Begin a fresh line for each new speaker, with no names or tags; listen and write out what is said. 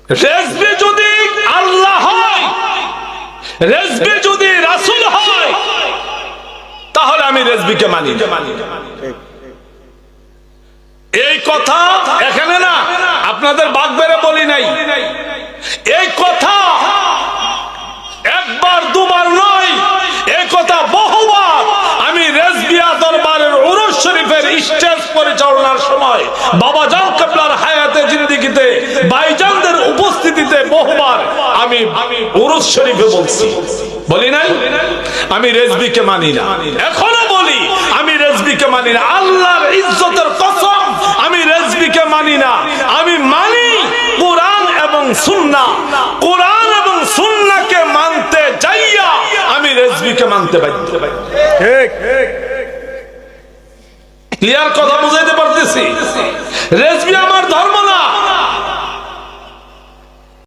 রেজবি যদি আল্লাহ হয়, রেজবি যদি রাসূল হয়, তাহলে আমি রেজবিকে মানি। এই কথা এখানে না আপনাদের বাগবেরে বলি নাই, এই কথা একবার দুবার নয়, এই কথা বহুবার আমি রেজবিয়া দরবারের উরুস শরীফের স্টেজ পরিচালনার সময় বাবাজান কিবলার হায়াতে জিন্দেগিতে ভাইজানদের উপস্থিতিতে বহুবার আমি উরুস শরীফে বলছি, বলি নাই আমি রেজবিকে মানি না। এখনো বলি আমি রেজবিকে মানি না। আল্লাহর ইজ্জতের কসম আমি রেজবিকে মানি না। আমি মানি কোরআন এবং সুন্নাহ। কোরআন এবং সুন্নাহকে মানতে যাইয়া আমি রেজবিকে মানতে বাধ্য। ঠিক ক্লিয়ার কথা বুঝাইতে পারতেছি? রেজবি আমার ধর্ম না,